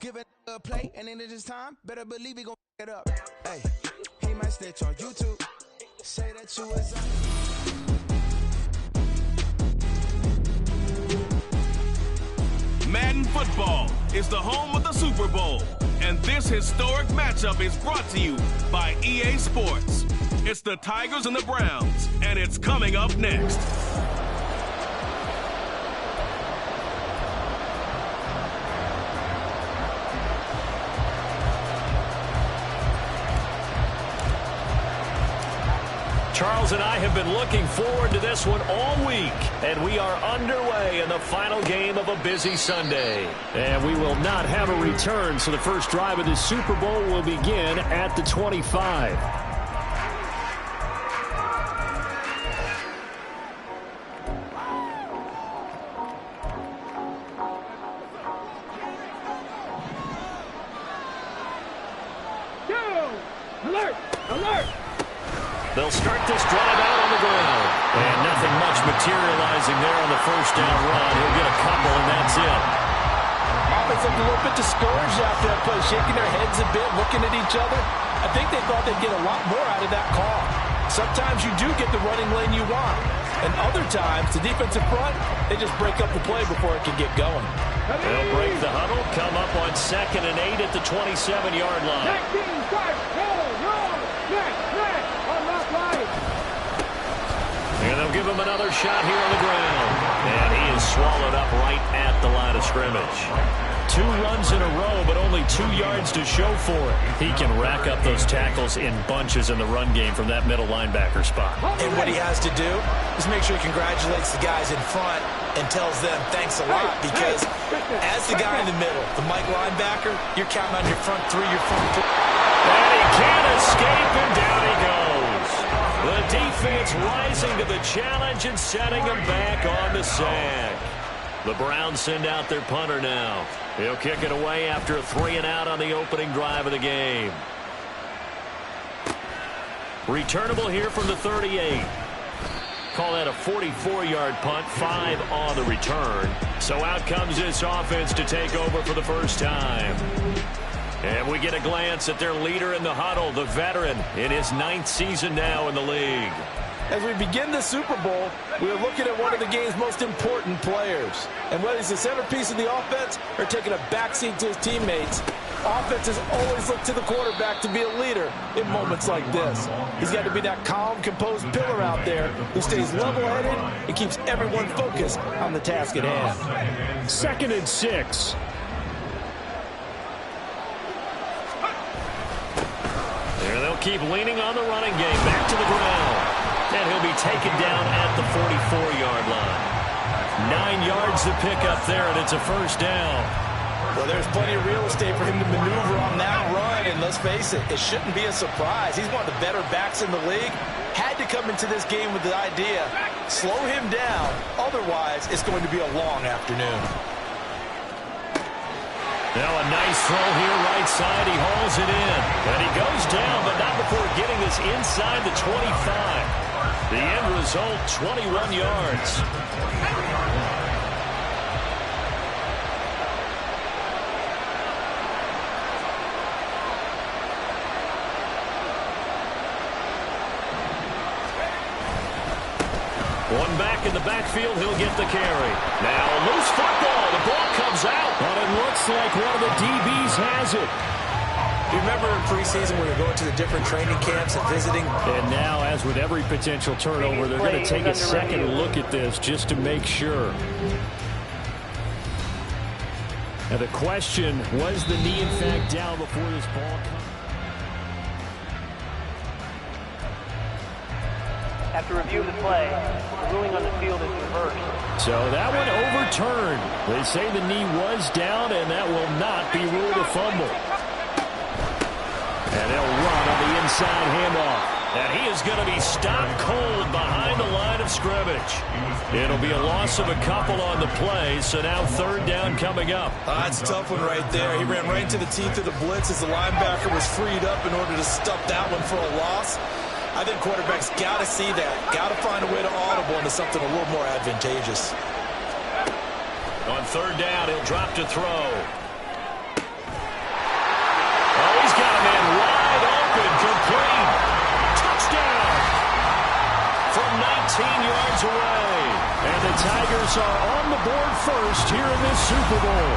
Give it a play, and then it is time. Better believe he gon' it up. Hey, he might snitch on YouTube. Say that you was Madden Football is the home of the Super Bowl, and this historic matchup is brought to you by EA Sports. It's the Tigers and the Browns, and it's coming up next. Charles and I have been looking forward to this one all week, and we are underway in the final game of a busy Sunday. And we will not have a return, so the first drive of the Super Bowl will begin at the 25. Alert! Alert! They'll start this drive out on the ground. And nothing much materializing there on the first down run. He'll get a couple, and that's it. Offense looked a little bit discouraged after that play, shaking their heads a bit, looking at each other. I think they thought they'd get a lot more out of that call. Sometimes you do get the running lane you want. And other times, the defensive front, they just break up the play before it can get going. They'll break the huddle, come up on 2nd and 8 at the 27-yard line. And they'll give him another shot here on the ground. And he is swallowed up right at the line of scrimmage. 2 runs in a row, but only 2 yards to show for it. He can rack up those tackles in bunches in the run game from that middle linebacker spot. And what he has to do is make sure he congratulates the guys in front and tells them thanks a lot, because as the guy in the middle, the Mike linebacker, you're counting on your front 3, your front 4. And he can't escape, and down he goes. The defense rising to the challenge and setting him back on the sack. The Browns send out their punter now. He'll kick it away after a 3-and-out on the opening drive of the game. Returnable here from the 38. Call that a 44-yard punt, 5 on the return. So out comes this offense to take over for the first time. And we get a glance at their leader in the huddle, the veteran, in his 9th season now in the league. As we begin the Super Bowl, we are looking at one of the game's most important players. And whether he's the centerpiece of the offense or taking a backseat to his teammates, offenses always look to the quarterback to be a leader in moments like this. He's got to be that calm, composed pillar out there who stays level-headed and keeps everyone focused on the task at hand. 2nd and 6. There they'll keep leaning on the running game. Back to the ground. And he'll be taken down at the 44-yard line. 9 yards to pick up there, and it's a first down. Well, there's plenty of real estate for him to maneuver on that run, and let's face it, it shouldn't be a surprise. He's one of the better backs in the league. Had to come into this game with the idea, slow him down, otherwise it's going to be a long afternoon. Now a nice throw here right side. He hauls it in. And he goes down, but not before getting this inside the 25. The end result, 21 yards. One back in the backfield, he'll get the carry. Now a loose football, the ball comes out. And it looks like one of the DBs has it. You remember in preseason when we were going to the different training camps and visiting? And now, as with every potential turnover, they're going to take a second look at this just to make sure. Now the question, was the knee in fact down before this ball comes? After review of the play, the ruling on the field is reversed. So that one overturned. They say the knee was down, and that will not be ruled a fumble. And they'll run on the inside handoff. And he is going to be stopped cold behind the line of scrimmage. It'll be a loss of a couple on the play, so now 3rd down coming up. That's a tough one right there. He ran right into the teeth of the blitz as the linebacker was freed up in order to stuff that one for a loss. I think quarterbacks got to see that. Got to find a way to audible into something a little more advantageous. On 3rd down, he'll drop to throw. Tigers are on the board first here in this Super Bowl.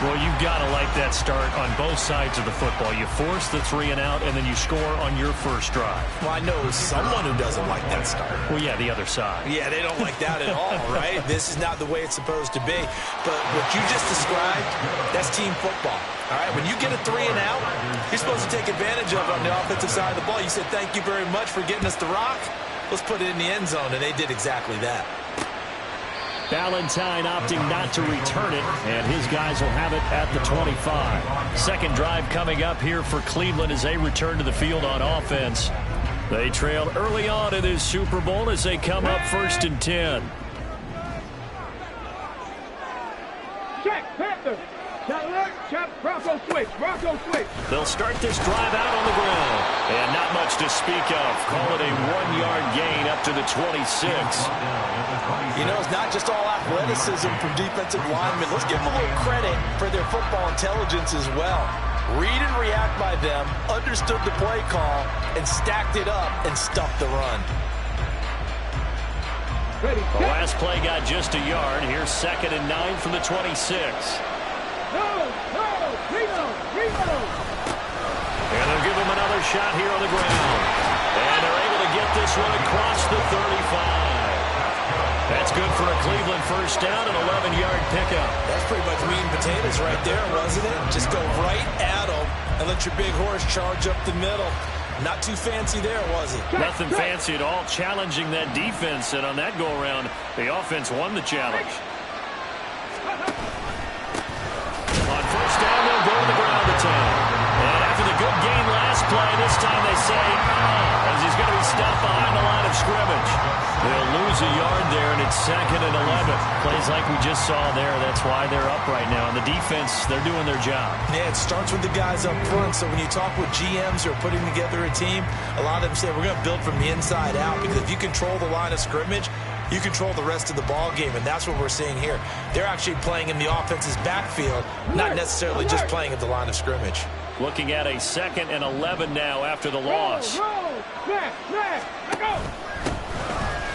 Well, you've got to like that start on both sides of the football. You force the 3 and out, and then you score on your first drive. Well, I know someone who doesn't like that start. Well, yeah, the other side. Yeah, they don't like that at all, right? This is not the way it's supposed to be. But what you just described, that's team football. All right, when you get a 3 and out, you're supposed to take advantage of it on the offensive side of the ball. You said, thank you very much for getting us the rock. Let's put it in the end zone, and they did exactly that. Valentine opting not to return it, and his guys will have it at the 25. Second drive coming up here for Cleveland as they return to the field on offense. They trailed early on in this Super Bowl as they come up 1st and 10. Check, Panther. Check, Bronco switch. Bronco switch. They'll start this drive out on the ground. And not much to speak of. Call it a 1-yard gain up to the 26. You know, it's not just all athleticism from defensive linemen. Let's give them a little credit for their football intelligence as well. Read and react by them, understood the play call, and stacked it up and stuffed the run. The last play got just a yard. Here's 2nd and 9 from the 26. Reno. And they'll give him another shot here on the ground. And they're able to get this one across the 35. That's good for a Cleveland first down, an 11-yard pickup. That's pretty much meat and potatoes right there, wasn't it? Just go right at them and let your big horse charge up the middle. Not too fancy there, was it? Nothing fancy at all, challenging that defense. And on that go-around, the offense won the challenge. On first down, they'll go to the ground attack. And after the good game last play, this time they say, as he's going to be stopped behind the line of scrimmage. They'll lose a yard there, and it's 2nd and 11. Plays like we just saw there. That's why they're up right now. And the defense, they're doing their job. Yeah, it starts with the guys up front. So when you talk with GMs who are putting together a team, a lot of them say, we're going to build from the inside out. Because if you control the line of scrimmage, you control the rest of the ball game, and that's what we're seeing here. They're actually playing in the offense's backfield, not necessarily just playing at the line of scrimmage. Looking at a 2nd and 11 now after the loss.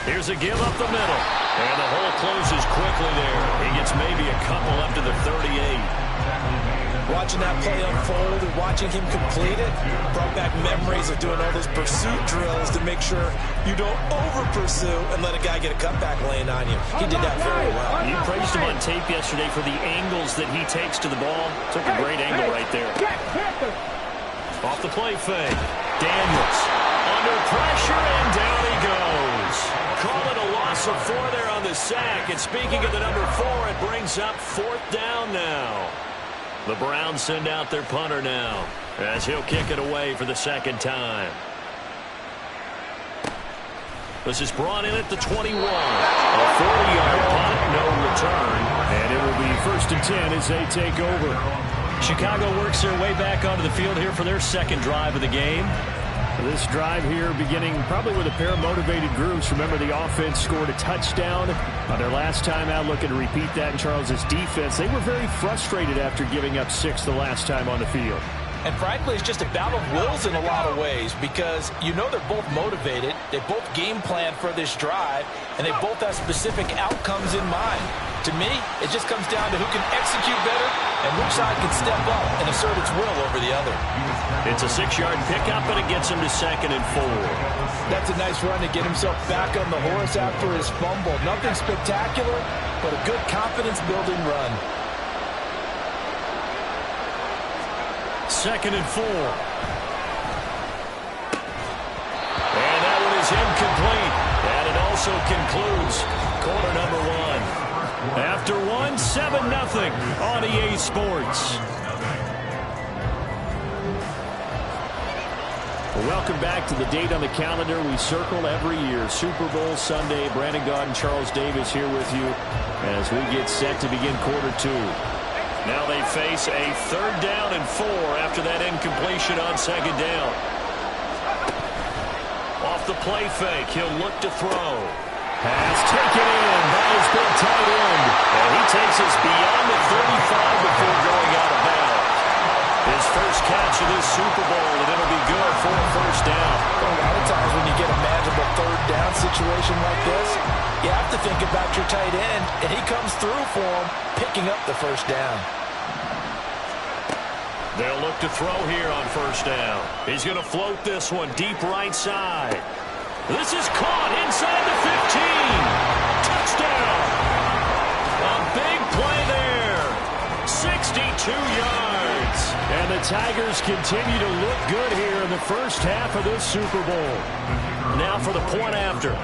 Here's a give up the middle, and the hole closes quickly there. He gets maybe a couple up to the 38. Watching that play unfold and watching him complete it brought back memories of doing all those pursuit drills to make sure you don't over-pursue and let a guy get a cutback lane on you. He did that very well. You praised him on tape yesterday for the angles that he takes to the ball. Took a great angle right there. Off the play fake. Daniels under pressure, and down he goes. Call it a loss of 4 there on the sack. And speaking of the number 4, it brings up 4th down now. The Browns send out their punter now as he'll kick it away for the 2nd time. This is brought in at the 21. A 40-yard punt, no return. And it will be 1st and 10 as they take over. Chicago works their way back onto the field here for their 2nd drive of the game. This drive here beginning probably with a pair of motivated groups. Remember, the offense scored a touchdown on their last time out. Looking to repeat that in Charles's defense. They were very frustrated after giving up 6 the last time on the field. And frankly, it's just a battle of wills in a lot of ways because you know they're both motivated. They both game plan for this drive, and they both have specific outcomes in mind. To me, it just comes down to who can execute better and which side can step up and assert its will over the other. It's a 6-yard pickup, and it gets him to 2nd and 4. That's a nice run to get himself back on the horse after his fumble. Nothing spectacular, but a good confidence-building run. 2nd and 4. And that one is incomplete. And it also concludes quarter number 1. After 1, 7-0 on EA Sports. Well, welcome back to the date on the calendar we circle every year. Super Bowl Sunday. Brandon Gaud and Charles Davis here with you as we get set to begin quarter 2. Now they face a 3rd down and 4 after that incompletion on 2nd down. Off the play fake, he'll look to throw. Pass taken in by his big tight end. And he takes us beyond the 35 before going out of bounds. His first catch of this Super Bowl, and it'll be good for a 1st down. A lot of times when you get a manageable 3rd down situation like this, You have to think about your tight end, and he comes through for him, picking up the first down. They'll look to throw here on first down. He's going to float this one deep right side. This is caught inside the 15. Touchdown. A big play there. 62 yards. And the Tigers continue to look good here in the first half of this Super Bowl. Now for the point after.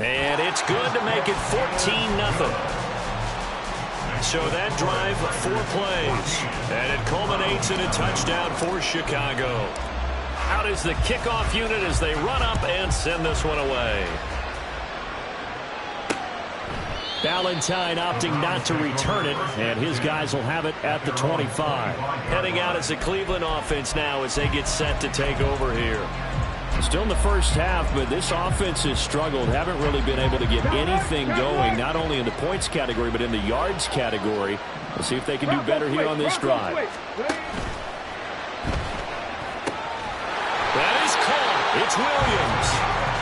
And it's good to make it 14-0. So that drive, 4 plays, and it culminates in a touchdown for Chicago. Out is the kickoff unit as they run up and send this one away. Valentine opting not to return it, and his guys will have it at the 25. Heading out as the Cleveland offense now as they get set to take over here. Still in the first half, but this offense has struggled. Haven't really been able to get anything going, not only in the points category, but in the yards category. We'll see if they can do better here on this drive. That is caught. It's Williams.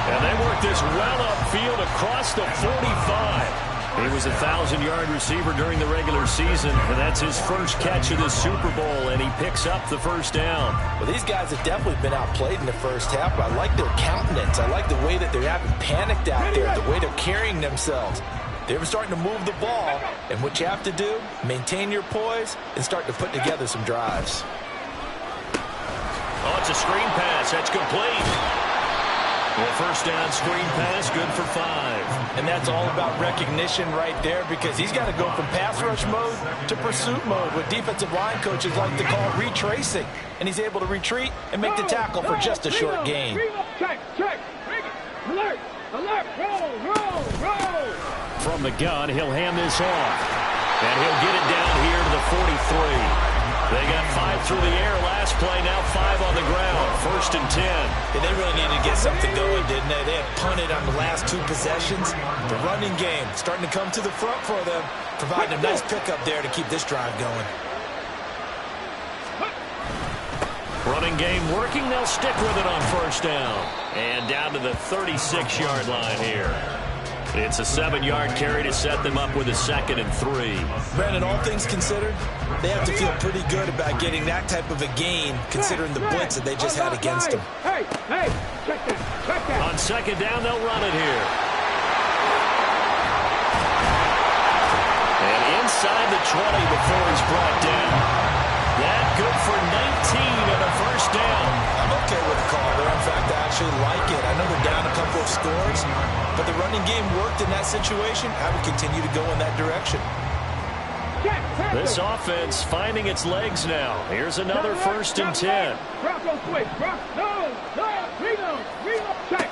And they work this well upfield across the 45. He was a 1,000-yard receiver during the regular season, and that's his first catch of the Super Bowl, and he picks up the first down. Well, these guys have definitely been outplayed in the first half, but I like their countenance. I like the way that they haven't panicked out there, the way they're carrying themselves. They're starting to move the ball, and what you have to do, maintain your poise and start to put together some drives. Oh, it's a screen pass. That's complete. Well, first down screen pass, good for 5. And that's all about recognition right there, because he's got to go from pass rush mode to pursuit mode, what defensive line coaches like to call retracing. And he's able to retreat and make the tackle for just a short gain. Check. Alert. Roll. From the gun, he'll hand this off. And he'll get it down here to the 43. They got 5 through the air last play, now 5 on the ground. First and 10. Yeah, they really needed to get something going, didn't they? They had punted on the last 2 possessions. The running game starting to come to the front for them, providing a nice pickup there to keep this drive going. Running game working. They'll stick with it on first down. And down to the 36-yard line here. It's a 7-yard carry to set them up with a 2nd and 3. Brandon, all things considered, they have to feel pretty good about getting that type of a gain, considering the blitz that they just had against them. Hey, check that. On second down, they'll run it here. And inside the 20 before he's brought down. That good for 19 and a first down. I'm okay with the call there. In fact, I actually like it. I know they're down a couple of scores, but the running game worked in that situation. I would continue to go in that direction. This offense finding its legs now. Here's another first and 10. Bronco switch. Reload. Check.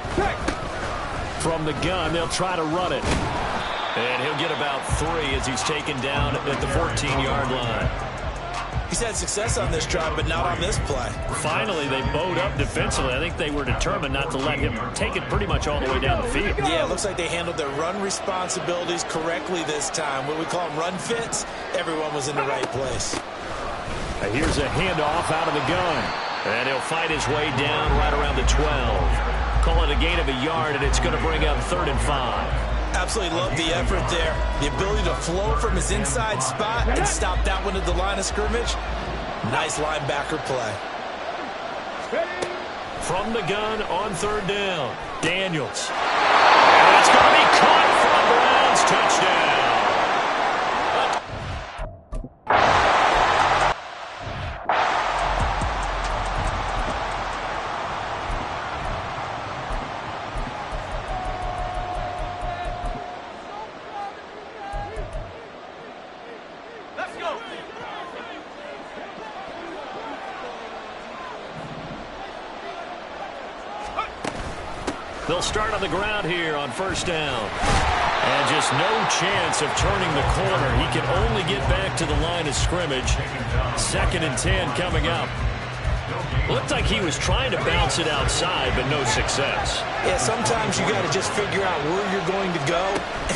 From the gun, they'll try to run it. And he'll get about 3 as he's taken down at the 14-yard line. He's had success on this drive, but not on this play. Finally, they bowed up defensively. I think they were determined not to let him take it pretty much all the way down the field. Yeah, it looks like they handled their run responsibilities correctly this time. What we call them run fits, everyone was in the right place. And here's a handoff out of the gun. And he'll fight his way down right around the 12. Call it a gain of a yard, and it's going to bring up 3rd and 5. Absolutely love the effort there. The ability to flow from his inside spot and stop that one at the line of scrimmage. Nice linebacker play. From the gun on 3rd down, Daniels. And it's going to be caught for a Browns touchdown. They'll start on the ground here on first down. And just no chance of turning the corner. He can only get back to the line of scrimmage. 2nd and 10 coming up. Looked like he was trying to bounce it outside, but no success. Yeah, sometimes you got to just figure out where you're going to go,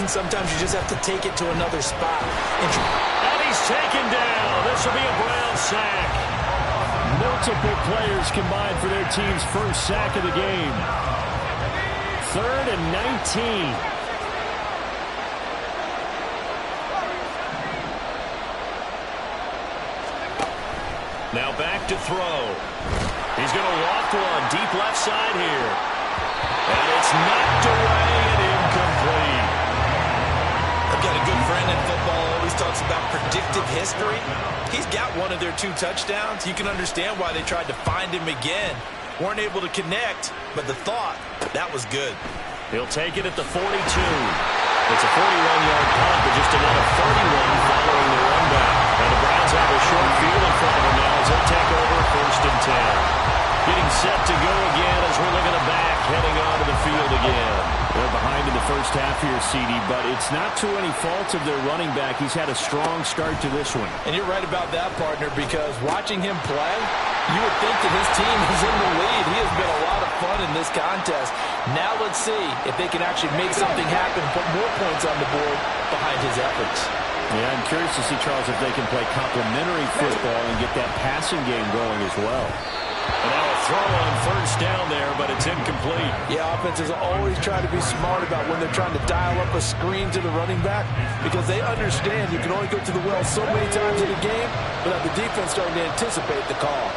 and sometimes you just have to take it to another spot. And he's taken down. This will be a Brown sack. Multiple players combined for their team's first sack of the game. 3rd and 19. Now back to throw. He's going to loft one deep left side here. And it's knocked away and incomplete. I've got a good friend in football, always talks about predictive history. He's got one of their 2 touchdowns. You can understand why they tried to find him again. Weren't able to connect, but the thought, that was good. He'll take it at the 42. It's a 41-yard punt, but just another 31 following the run back. And the Browns have a short field in front of them now as they'll take over 1st and 10. Getting set to go again as we're looking at the back, heading onto the field again. They're behind in the first half here, CD, but it's not to any fault of their running back. He's had a strong start to this one. And you're right about that, partner, because watching him play, you would think that his team is in the lead. He has been a lot of fun in this contest. Now let's see if they can actually make something happen, put more points on the board behind his efforts. Yeah, I'm curious to see, Charles, if they can play complementary football and get that passing game going as well. And now a throw on 1st down there, but it's incomplete. Yeah, offenses always try to be smart about when they're trying to dial up a screen to the running back because they understand you can only go to the well so many times in a game without the defense starting to anticipate the call.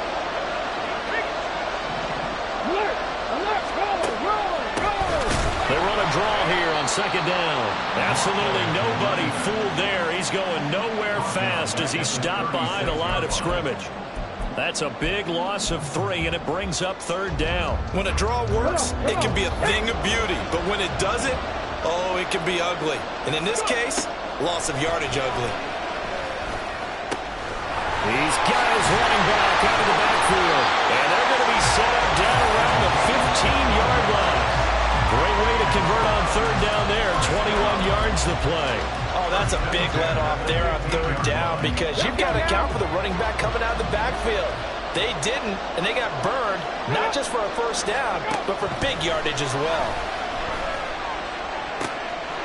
They run a draw here on 2nd down. Absolutely nobody fooled there. He's going nowhere fast as he's stopped behind the line of scrimmage. That's a big loss of 3, and it brings up 3rd down. When a draw works, it can be a thing of beauty. But when it doesn't, oh, it can be ugly. And in this case, loss of yardage ugly. He's got his running back out of the backfield. And they're going to be set up down around the 15-yard line. Great way to convert on 3rd down there. 21 yards to play. Oh, that's a big let-off there on 3rd down because you've got to account for the running back coming out of the backfield. They didn't, and they got burned, not just for a 1st down, but for big yardage as well.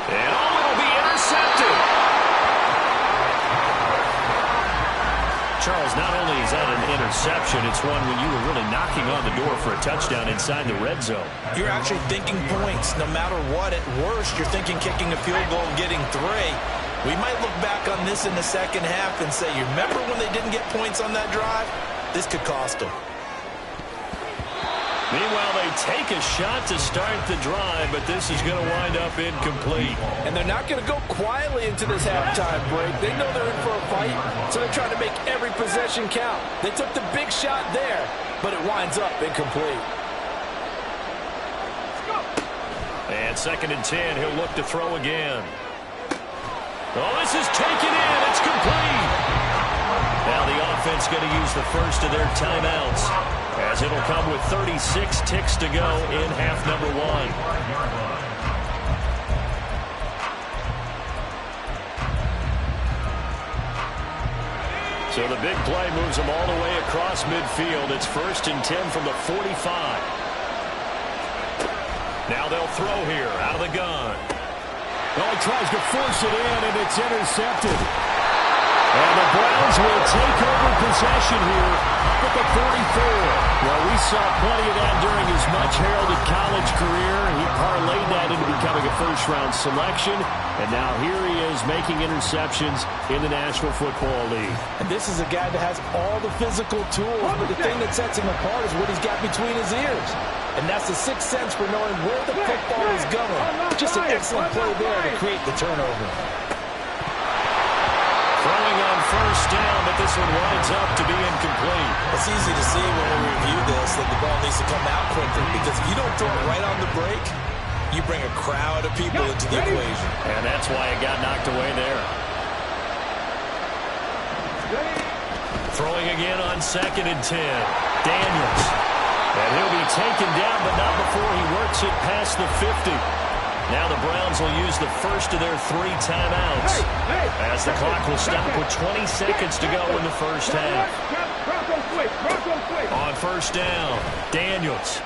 And it'll be intercepted. Charles, not only is that an interception, it's one when you were really knocking on the door for a touchdown inside the red zone. You're actually thinking points. No matter what, at worst, you're thinking kicking a field goal and getting 3. We might look back on this in the 2nd half and say, you remember when they didn't get points on that drive? This could cost them. Meanwhile, they take a shot to start the drive, but this is going to wind up incomplete. And they're not going to go quietly into this halftime break. They know they're in for a fight, so they're trying to make every possession count. They took the big shot there, but it winds up incomplete. And 2nd and 10, he'll look to throw again. Oh, this is taken in. It's complete. Now the offense going to use the first of their timeouts, as it'll come with 36 ticks to go in half number 1. So the big play moves them all the way across midfield. It's 1st and 10 from the 45. Now they'll throw here out of the gun. Well, he tries to force it in, and it's intercepted. And the Browns will take over possession here up at the 44. Well, we saw plenty of that during his much-heralded college career. He parlayed that into becoming a first-round selection. And now here he is making interceptions in the National Football League. And this is a guy that has all the physical tools, but the thing that sets him apart is what he's got between his ears. And that's the sixth sense for knowing where the football is going. Just an excellent play there to create the turnover. Throwing on 1st down, but this one winds up to be incomplete. It's easy to see when we review this that the ball needs to come out quickly, because if you don't throw it right on the break, you bring a crowd of people into the equation. And that's why it got knocked away there. Throwing again on 2nd and 10. Daniels. And he'll be taken down, but not before he works it past the 50. Now the Browns will use the first of their 3 timeouts, as the clock will stop with 20 seconds to go in the first half. On 1st down, Daniels.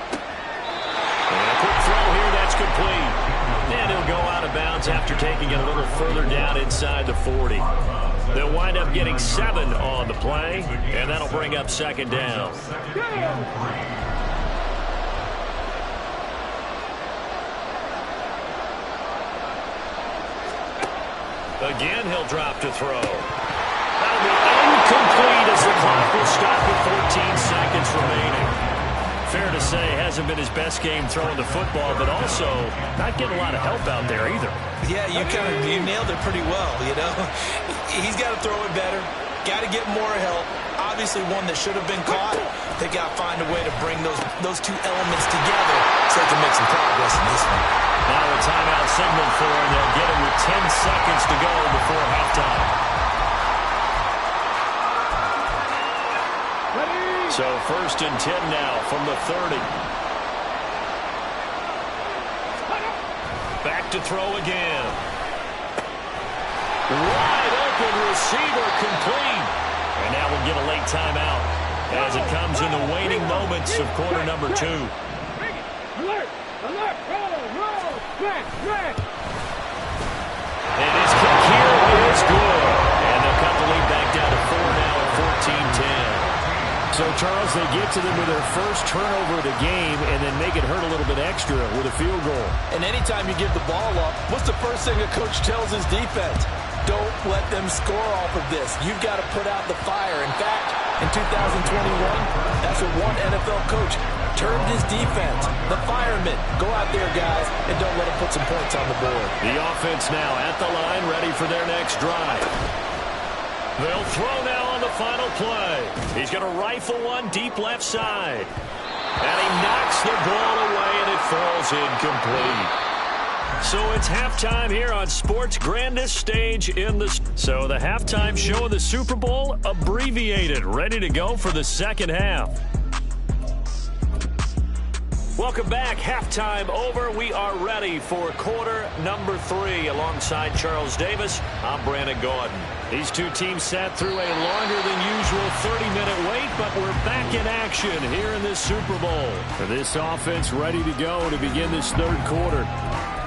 And a quick throw here, that's complete. And he'll go out of bounds after taking it a little further down inside the 40. They'll wind up getting 7 on the play, and that'll bring up second down. Again, he'll drop to throw. That'll be incomplete as the clock will stop with 14 seconds remaining. Fair to say, hasn't been his best game throwing the football, but also not getting a lot of help out there either. Yeah, you nailed it pretty well, you know. He's got to throw it better. Got to get more help. Obviously one that should have been caught. They got to find a way to bring those two elements together so they can make some progress in this one. Now a timeout signal for him. They'll get it with 10 seconds to go before halftime. So 1st and 10 now from the 30. Back to throw again. Wide open receiver complete. And now we'll get a late timeout as it comes in the waning moments of quarter number 2. Alert! Alert! Roll! Smack! And his kick here is good. And they'll cut the lead back down to 4 now at 14-10. So, Charles, they get to them with their first turnover of the game and then make it hurt a little bit extra with a field goal. And anytime you give the ball up, what's the first thing a coach tells his defense? Don't let them score off of this. You've got to put out the fire. In fact, in 2021, that's what one NFL coach termed his defense. The firemen. Go out there, guys, and don't let them put some points on the board. The offense now at the line, ready for their next drive. They'll throw now on the final play. He's going to rifle one deep left side. And he knocks the ball away, and it falls incomplete. So it's halftime here on sports' grandest stage in the... So the halftime show of the Super Bowl, abbreviated, ready to go for the second half. Welcome back. Halftime over. We are ready for quarter number 3. Alongside Charles Davis, I'm Brandon Gordon. These two teams sat through a longer than usual 30-minute wait, but we're back in action here in this Super Bowl. For this offense ready to go to begin this third quarter.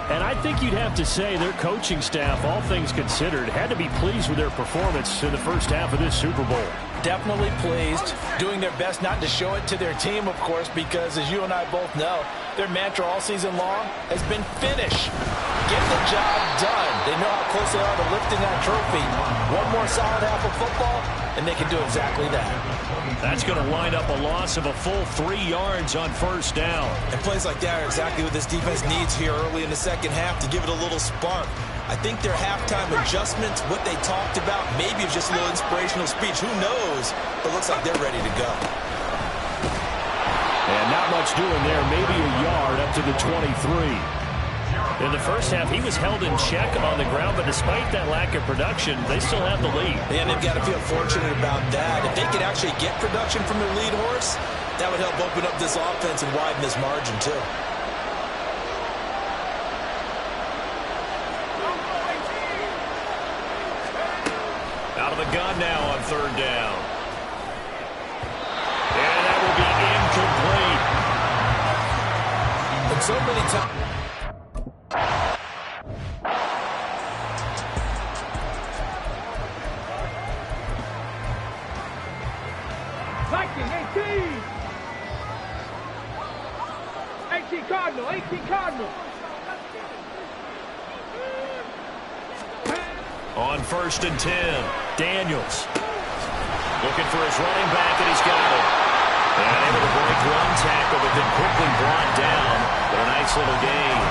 And I think you'd have to say their coaching staff, all things considered, had to be pleased with their performance in the first half of this Super Bowl. Definitely pleased, doing their best not to show it to their team, of course, because as you and I both know, their mantra all season long has been finish. Get the job done. They know how close they are to lifting that trophy. One more solid half of football, and they can do exactly that. That's going to wind up a loss of a full 3 yards on first down. And plays like that are exactly what this defense needs here early in the second half to give it a little spark. I think their halftime adjustments, what they talked about, maybe it's just a little inspirational speech. Who knows? But it looks like they're ready to go. And not much doing there. Maybe a yard up to the 23. In the first half, he was held in check on the ground, but despite that lack of production, they still have the lead. And they've got to feel fortunate about that. If they could actually get production from their lead horse, that would help open up this offense and widen this margin, too. Out of the gun now on third down. And that will be incomplete. And so many times. Viking 18 Cardinal, 18 Cardinal. On first and 10, Daniels. Looking for his running back, and he's got it. And able to break one tackle, but then quickly brought down. But a nice little gain.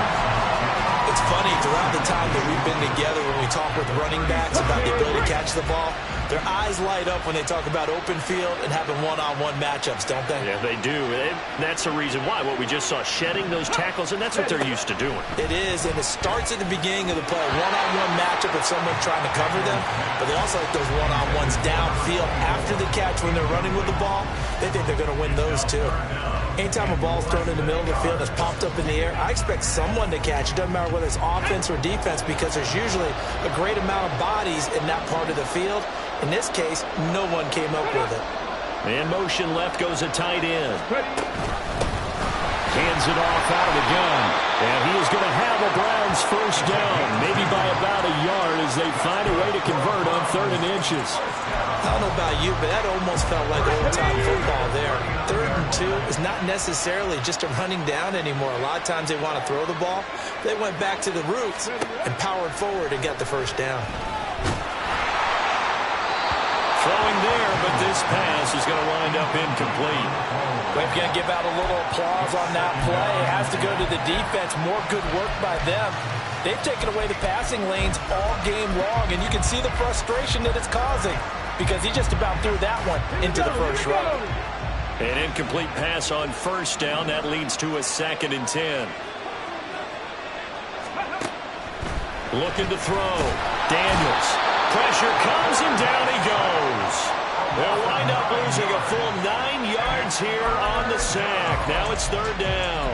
It's funny, throughout the time that we've been together, when we talk with running backs about the ability to catch the ball, their eyes light up when they talk about open field and having one-on-one matchups, don't they? Yeah, they do. And that's the reason why. What we just saw, shedding those tackles, and that's what they're used to doing. It is, and it starts at the beginning of the play. One-on-one matchup if someone's trying to cover them, but they also like those one-on-ones downfield after the catch when they're running with the ball. They think they're going to win those, too. Anytime a ball's thrown in the middle of the field that's popped up in the air, I expect someone to catch. It doesn't matter whether it's offense or defense because there's usually a great amount of bodies in that part of the field. In this case, no one came up with it. In motion left goes a tight end. Hands it off out of the gun. And he is going to have a Browns first down, maybe by about a yard as they find a way to convert on 3rd and inches. I don't know about you, but that almost felt like old-time football there. 3rd and 2 is not necessarily just a running down anymore. A lot of times they want to throw the ball. They went back to the roots and powered forward and got the first down. Throwing there, but this pass is going to wind up incomplete. We're going to give out a little applause on that play. It has to go to the defense. More good work by them. They've taken away the passing lanes all game long, and you can see the frustration that it's causing because he just about threw that one into the first row. An incomplete pass on first down. That leads to a 2nd and 10. Looking to throw. Daniels. Pressure comes, and down he goes. They'll wind up losing a full 9 yards here on the sack. Now it's 3rd down.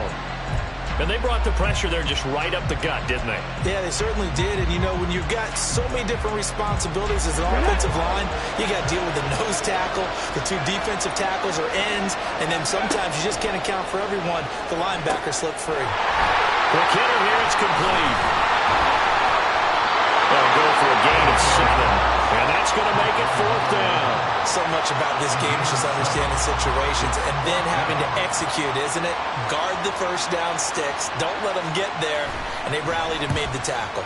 And they brought the pressure there just right up the gut, didn't they? Yeah, they certainly did. And, you know, when you've got so many different responsibilities as an offensive line, you got to deal with the nose tackle, the 2 defensive tackles or ends, and then sometimes you just can't account for everyone. The linebacker slipped free. Quick hitter here, it's complete. They'll go for a gain of 7, and that's going to make it 4th down. So much about this game is just understanding situations and then having to execute, isn't it? Guard the first down sticks. Don't let them get there. And they rallied and made the tackle.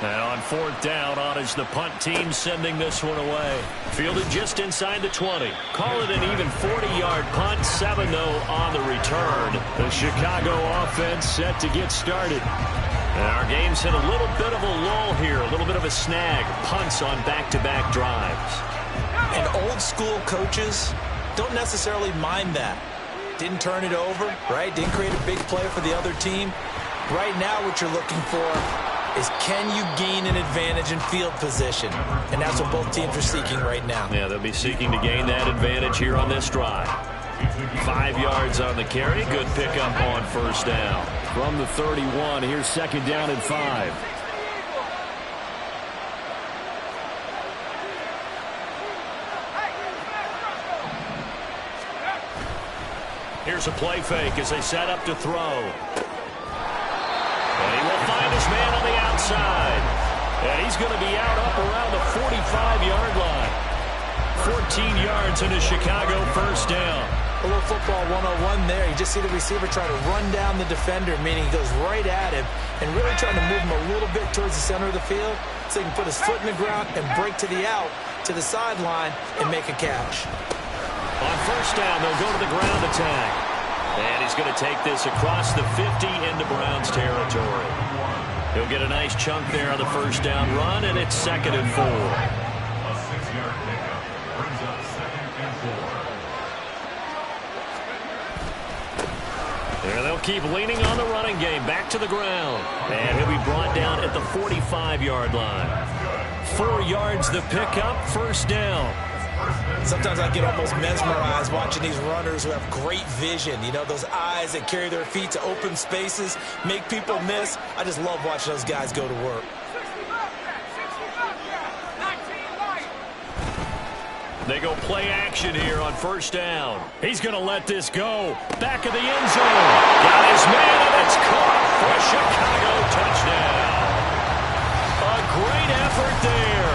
And on 4th down, on is the punt team sending this one away. Fielded just inside the 20. Call it an even 40-yard punt, 7-0 on the return. The Chicago offense set to get started. And our game's hit a little bit of a lull here, a little bit of a snag. Punts on back-to-back drives. And old-school coaches don't necessarily mind that. Didn't turn it over, right? Didn't create a big play for the other team. Right now what you're looking for is can you gain an advantage in field position? And that's what both teams are seeking right now. Yeah, they'll be seeking to gain that advantage here on this drive. 5 yards on the carry. Good pickup on first down. From the 31, here's 2nd down and 5. Here's a play fake as they set up to throw. And he will find his man on the outside. And he's going to be out up around the 45-yard line. 14 yards into Chicago first down. A little football 101 there. You just see the receiver try to run down the defender, meaning he goes right at him and really trying to move him a little bit towards the center of the field so he can put his foot in the ground and break to the out, to the sideline, and make a catch. On first down, they'll go to the ground attack. And he's going to take this across the 50 into Browns territory. He'll get a nice chunk there on the first down run, and it's 2nd and 4. A 6-yard pickup brings up 2nd and 4. There they'll keep leaning on the running game. Back to the ground. And he'll be brought down at the 45-yard line. 4 yards the pickup, first down. Sometimes I get almost mesmerized watching these runners who have great vision. You know, those eyes that carry their feet to open spaces, make people miss. I just love watching those guys go to work. They go play action here on first down. He's going to let this go. Back of the end zone. Got his man, and it's caught for a Chicago touchdown. A great effort there.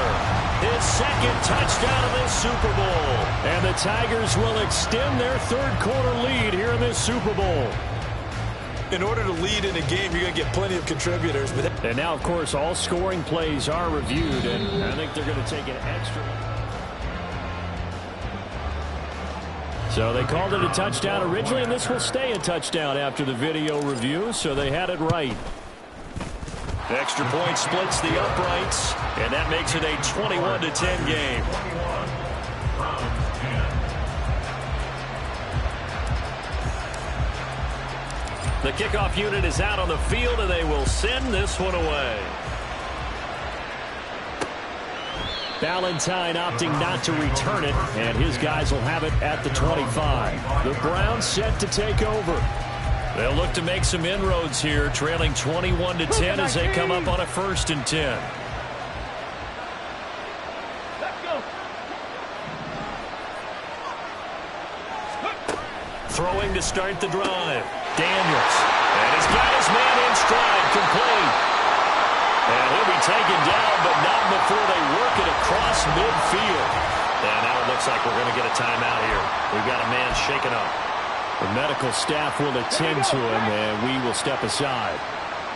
His 2nd touchdown of this Super Bowl. And the Tigers will extend their 3rd quarter lead here in this Super Bowl. In order to lead in a game, you're going to get plenty of contributors. And now, of course, all scoring plays are reviewed, and I think they're going to take an extra. So they called it a touchdown originally, and this will stay a touchdown after the video review, so they had it right. Extra point splits the uprights, and that makes it a 21-10 game. The kickoff unit is out on the field, and they will send this one away. Valentine opting not to return it, and his guys will have it at the 25. The Browns set to take over. They'll look to make some inroads here, trailing 21-10 as they come up on a 1st and 10. Let's go. Throwing to start the drive. Daniels. And he's got his man in stride, complete. And he'll be taken down, but not before they work it across midfield. And now it looks like we're going to get a timeout here. We've got a man shaken up. The medical staff will attend to him, and we will step aside.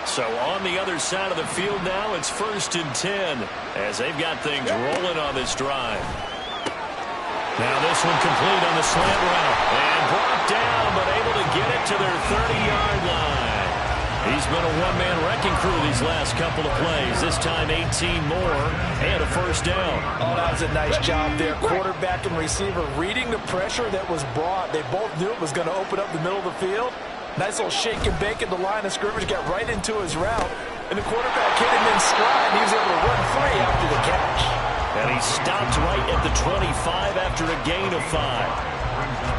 So on the other side of the field now, it's 1st and 10 as they've got things rolling on this drive. Now this one complete on the slant route. And brought down, but able to get it to their 30-yard line. He's been a one-man wrecking crew these last couple of plays. This time 18 more and a first down. Oh, that was a nice job there. Quarterback and receiver reading the pressure that was brought. They both knew it was going to open up the middle of the field. Nice little shake and bake at the line of scrimmage. Got right into his route. And the quarterback hit him in stride. And he was able to run free after the catch. And he stopped right at the 25 after a gain of 5.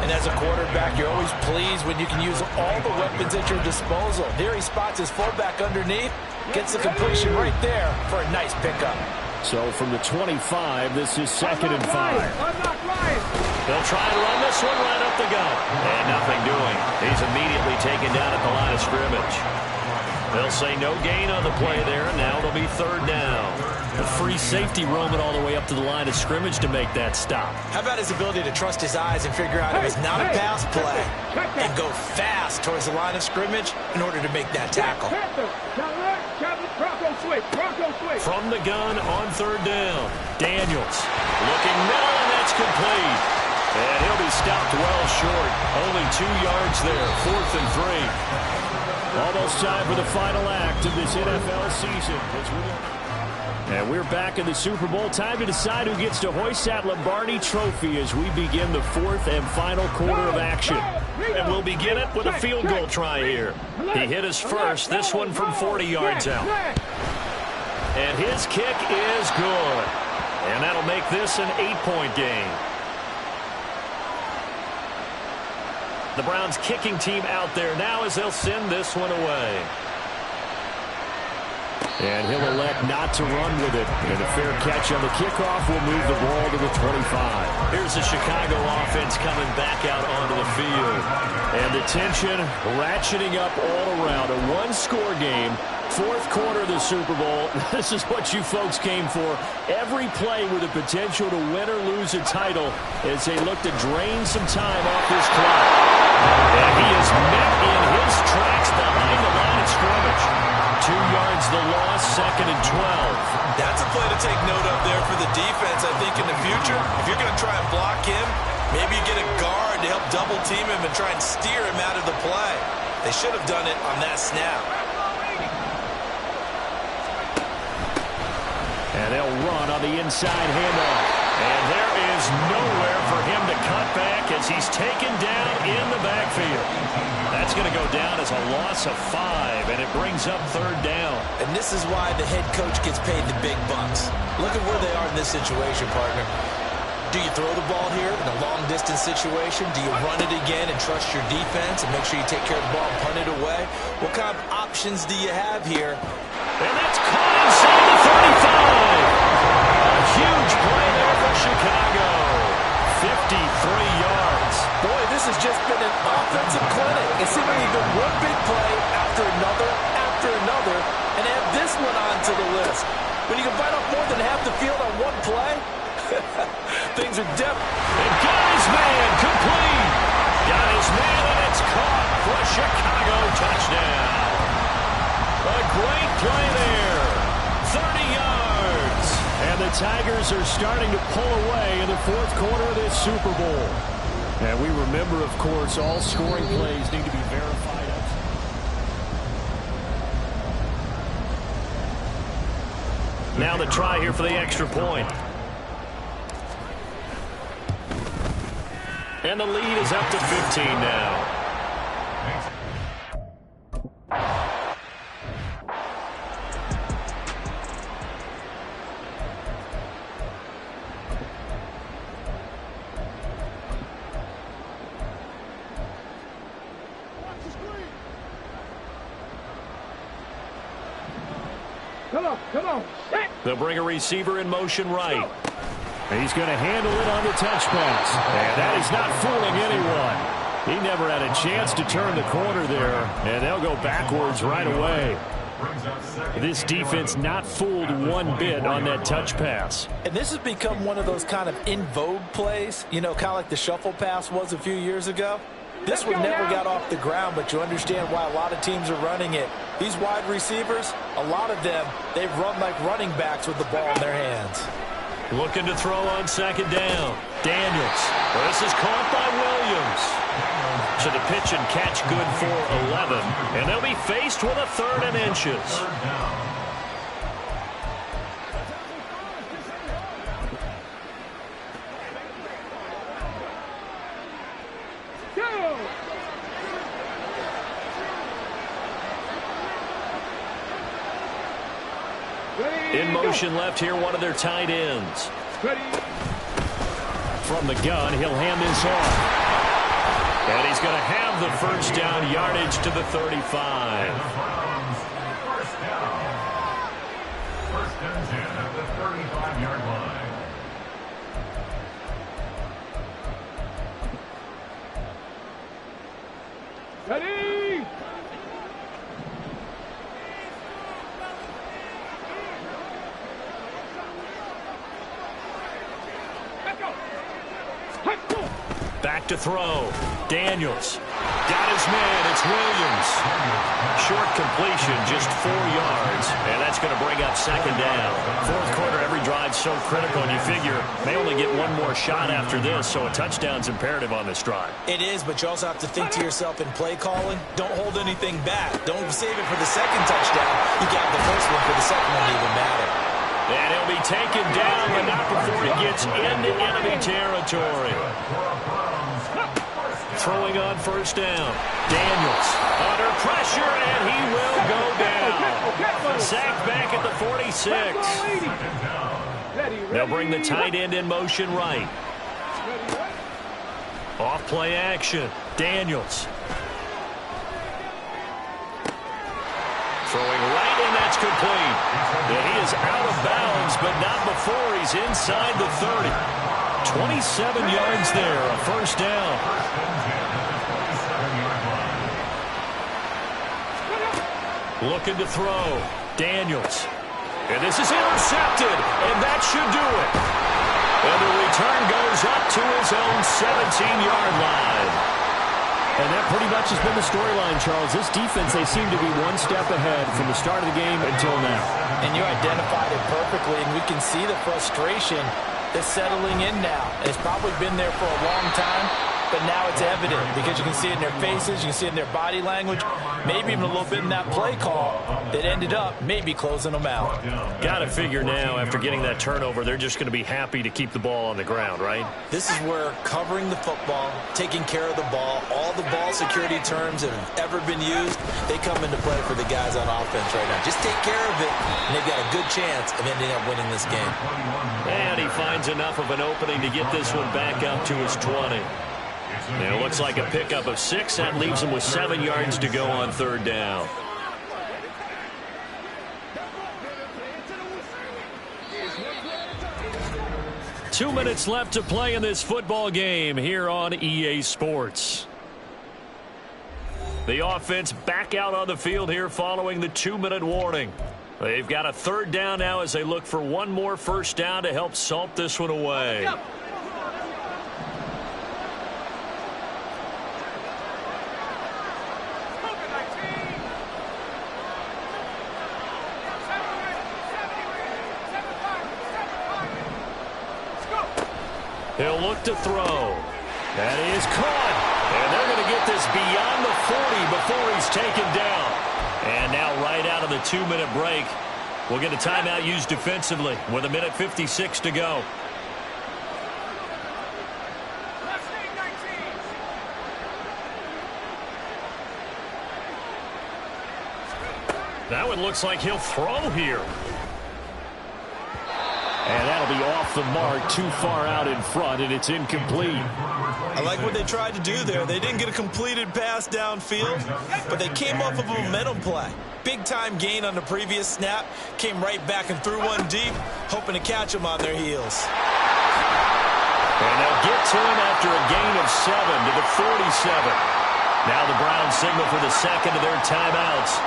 And as a quarterback, you're always pleased when you can use all the weapons at your disposal. There he spots his fullback underneath, gets the completion right there for a nice pickup. So from the 25, this is 2nd and 5. They'll try and run this one right up the gut. And nothing doing. He's immediately taken down at the line of scrimmage. They'll say no gain on the play there, and now it'll be 3rd down. The free safety roaming all the way up to the line of scrimmage to make that stop. How about his ability to trust his eyes and figure out it was not a pass play and go fast towards the line of scrimmage in order to make that tackle. From the gun on 3rd down, Daniels looking middle, and that's complete. And he'll be stopped well short. Only 2 yards there, 4th and 3. Almost time for the final act of this NFL season. And we're back in the Super Bowl. Time to decide who gets to hoist that Lombardi trophy as we begin the 4th and final quarter of action. And we'll begin it with a field goal try here. He hit us first, this one from 40 yards out. And his kick is good. And that'll make this an 8-point game. The Browns kicking team out there now as they'll send this one away. And he'll elect not to run with it. And a fair catch on the kickoff will move the ball to the 25. Here's the Chicago offense coming back out onto the field. And the tension ratcheting up all around. A one-score game. 4th quarter of the Super Bowl. This is what you folks came for. Every play with the potential to win or lose a title as they look to drain some time off this clock. And he is met in his tracks behind the line of scrimmage. 2 yards the loss, 2nd and 12. That's a play to take note of there for the defense. I think in the future, if you're going to try and block him, maybe you get a guard to help double team him and try and steer him out of the play. They should have done it on that snap. And they'll run on the inside handoff. And there is nowhere for him to cut back as he's taken down in the backfield. That's going to go down as a loss of 5, and it brings up 3rd down. And this is why the head coach gets paid the big bucks. Look at where they are in this situation, partner. Do you throw the ball here in a long-distance situation? Do you run it again and trust your defense and make sure you take care of the ball and punt it away? What kind of options do you have here? And that's caught inside the 35. A huge play there for Chicago. 53 yards. Boy, this has just been an offensive clinic. It's seemingly been one big play after another, and add this one onto the list. When you can bite off more than half the field on one play, things are And got his man, complete. Got his man, and it's caught for a Chicago touchdown. A great play there. 30 yards. And the Tigers are starting to pull away in the 4th quarter of this Super Bowl. And we remember, of course, all scoring plays need to be verified. Now the try here for the extra point. And the lead is up to 15 now. Come on, set. They'll bring a receiver in motion right. He's going to handle it on the touch pass. And that is not fooling anyone. He never had a chance to turn the corner there, and they'll go backwards right away. This defense not fooled one bit on that touch pass. And this has become one of those kind of in vogue plays, you know, kind of like the shuffle pass was a few years ago. This one never got off the ground, but you understand why a lot of teams are running it. These wide receivers, a lot of them, they've run like running backs with the ball in their hands. Looking to throw on second down. Daniels. Well, this is caught by Williams. So the pitch and catch good for 11. And they'll be faced with a 3rd and inches. In motion left here, one of their tight ends. From the gun, he'll hand this off. And he's going to have the first down, yardage to the 35. First down. First and 10 at the 35-yard line. Ready? Back to throw. Daniels. Got his man. It's Williams. Short completion, just 4 yards. And that's going to bring up second down. Fourth quarter, every drive's so critical, and you figure they only get one more shot after this, so a touchdown's imperative on this drive. It is, but you also have to think to yourself in play calling, don't hold anything back. Don't save it for the second touchdown. You got the first one for the second one to even matter. And he'll be taken down, but not before he gets into enemy territory. Throwing on first down. Daniels under pressure, and he will go down. Sacked back at the 46. They'll bring the tight end in motion right. Off play action. Daniels. Throwing right, and that's complete. And he is out of bounds, but not before he's inside the 30. 27 yards there, a first down. Looking to throw. Daniels. And this is intercepted, and that should do it. And the return goes up to his own 17-yard line. And that pretty much has been the storyline, Charles. This defense, they seem to be one step ahead from the start of the game until now. And you identified it perfectly, and we can see the frustration that's settling in now. It's probably been there for a long time, but now it's evident because you can see it in their faces, you can see it in their body language, maybe even a little bit in that play call that ended up maybe closing them out. Got to figure now, after getting that turnover, they're just going to be happy to keep the ball on the ground, right? This is where covering the football, taking care of the ball, all the ball security terms that have ever been used, they come into play for the guys on offense right now. Just take care of it, and they've got a good chance of ending up winning this game. And he finds enough of an opening to get this one back up to his 20. And it looks like a pickup of 6. That leaves him with 7 yards to go on third down. Two minutes left to play in this football game here on EA Sports. The offense back out on the field here following the 2-minute warning. They've got a third down now as they look for one more first down to help salt this one away. He'll look to throw. That is caught. And they're going to get this beyond the 40 before he's taken down. And now right out of the 2-minute break, we'll get a timeout used defensively with 1:56 to go. That one looks like he'll throw here. And that'll be off the mark, too far out in front, and it's incomplete. I like what they tried to do there. They didn't get a completed pass downfield, but they came off of a momentum play. Big-time gain on the previous snap, came right back and threw one deep, hoping to catch them on their heels. And they'll get to him after a gain of 7 to the 47. Now the Browns signal for the second of their timeouts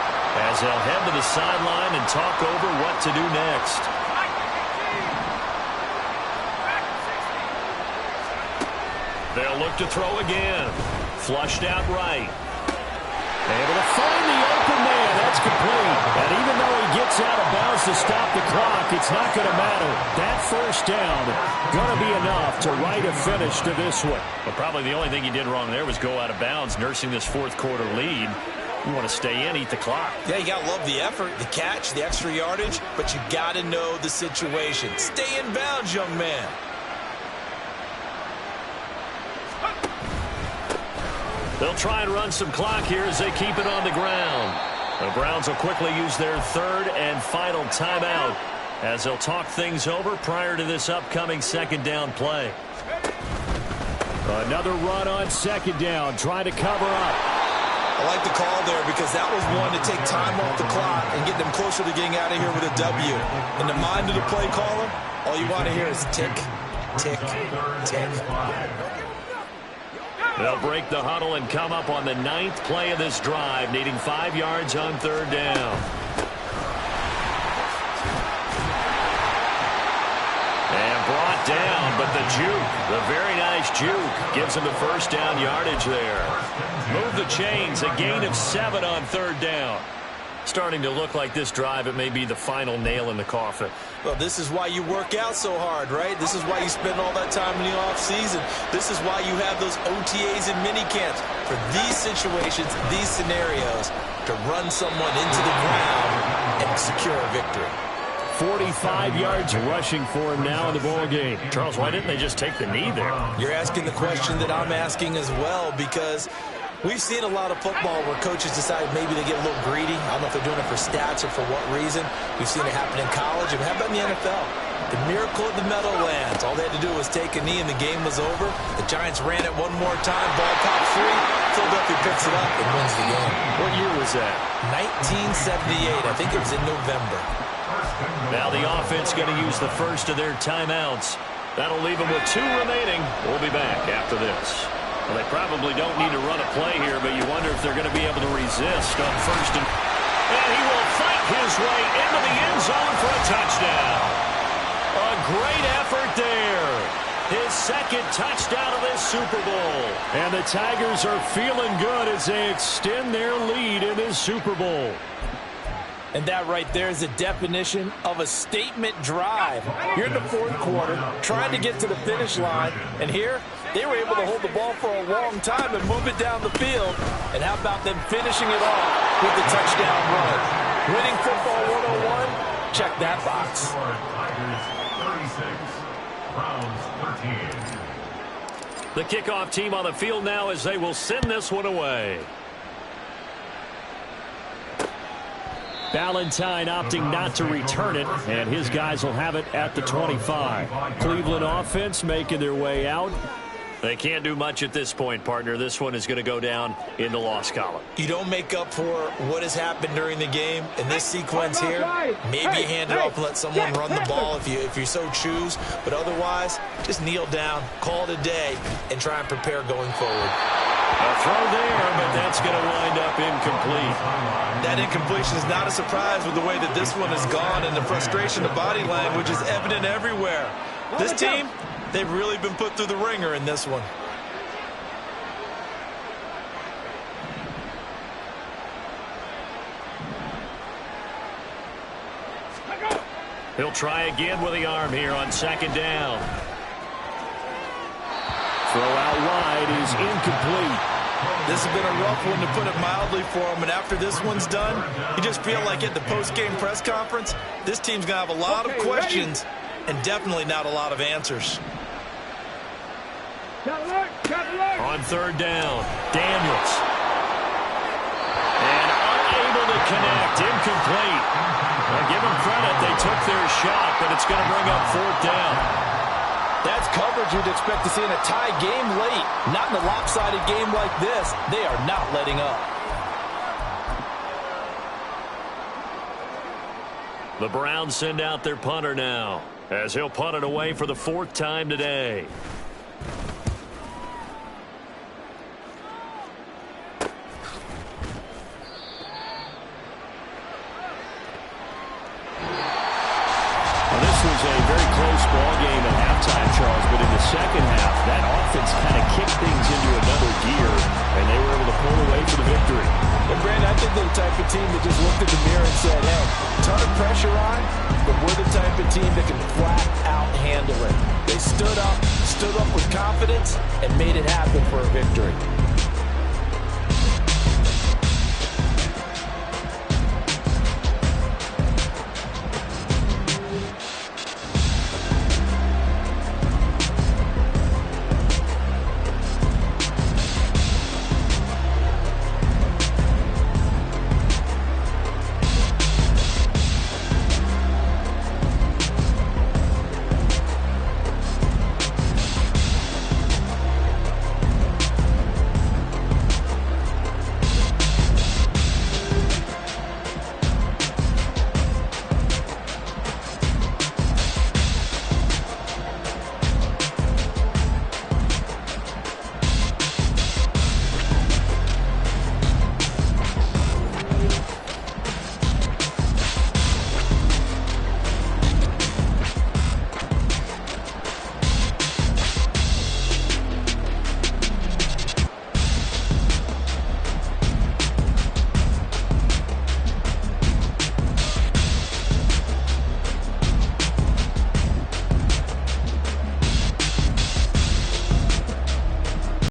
as they'll head to the sideline and talk over what to do next. They'll look to throw again. Flushed out right. Able to find the open man. That's complete. And even though he gets out of bounds to stop the clock, it's not going to matter. That first down going to be enough to write a finish to this one. But probably the only thing he did wrong there was go out of bounds, nursing this fourth quarter lead. You want to stay in, eat the clock. Yeah, you got to love the effort, the catch, the extra yardage, but you got to know the situation. Stay in bounds, young man. They'll try and run some clock here as they keep it on the ground. The Browns will quickly use their third and final timeout as they'll talk things over prior to this upcoming second down play. Another run on second down, trying to cover up. I like the call there because that was one to take time off the clock and get them closer to getting out of here with a W. In the mind of the play caller, all you want to hear is tick, tick, tick. They'll break the huddle and come up on the 9th play of this drive, needing 5 yards on third down. And brought down, but the juke, the very nice juke, gives him the first down yardage there. Move the chains, a gain of 7 on third down. Starting to look like this drive, it may be the final nail in the coffin. Well, this is why you work out so hard, right? This is why you spend all that time in the offseason. This is why you have those OTAs and minicamps. For these situations, these scenarios, to run someone into the ground and secure a victory. 45 yards rushing for him now in the ball game. Charles, why didn't they just take the knee there? You're asking the question that I'm asking as well, because we've seen a lot of football where coaches decide maybe they get a little greedy. I don't know if they're doing it for stats or for what reason. We've seen it happen in college. And how about in the NFL? The miracle of the Meadowlands. All they had to do was take a knee and the game was over. The Giants ran it one more time. Ball popped free. Philadelphia picks it up and wins the game. What year was that? 1978. I think it was in November. Now the offense going to use the first of their timeouts. That'll leave them with 2 remaining. We'll be back after this. Well, they probably don't need to run a play here, but you wonder if they're going to be able to resist on first and he will fight his way into the end zone for a touchdown. A great effort there. His second touchdown of this Super Bowl. And the Tigers are feeling good as they extend their lead in this Super Bowl. And that right there is the definition of a statement drive. You're in the fourth quarter, trying to get to the finish line, and here they were able to hold the ball for a long time and move it down the field. And how about them finishing it off with the touchdown run? Winning football 101? Check that box. 36, Browns 13. The kickoff team on the field now as they will send this one away. Valentine opting not to return it, and his guys will have it at the 25. Cleveland offense making their way out. They can't do much at this point, partner. This one is going to go down in the loss column. You don't make up for what has happened during the game in this sequence here. Maybe you hand it off and let someone run the ball if you so choose. But otherwise, just kneel down, call it a day, and try and prepare going forward. A throw there, but that's going to wind up incomplete. That incompletion is not a surprise with the way that this one has gone, and the frustration of body language is evident everywhere. This team, they've really been put through the ringer in this one. He'll try again with the arm here on second down. Throw out wide is incomplete. This has been a rough one, to put it mildly, for him. And after this one's done, you just feel like at the post-game press conference, this team's going to have a lot of questions and definitely not a lot of answers. On third down, Daniels. And unable to connect, incomplete. Now give them credit, they took their shot, but it's going to bring up fourth down. That's coverage you'd expect to see in a tie game late. Not in a lopsided game like this. They are not letting up. The Browns send out their punter now, as he'll punt it away for the 4th time today. time, Charles, but in the second half, that offense kind of kicked things into another gear, and they were able to pull away for the victory. And Brandon, I think they're the type of team that just looked in the mirror and said, hey, ton of pressure on, but we're the type of team that can flat out handle it. They stood up with confidence, and made it happen for a victory.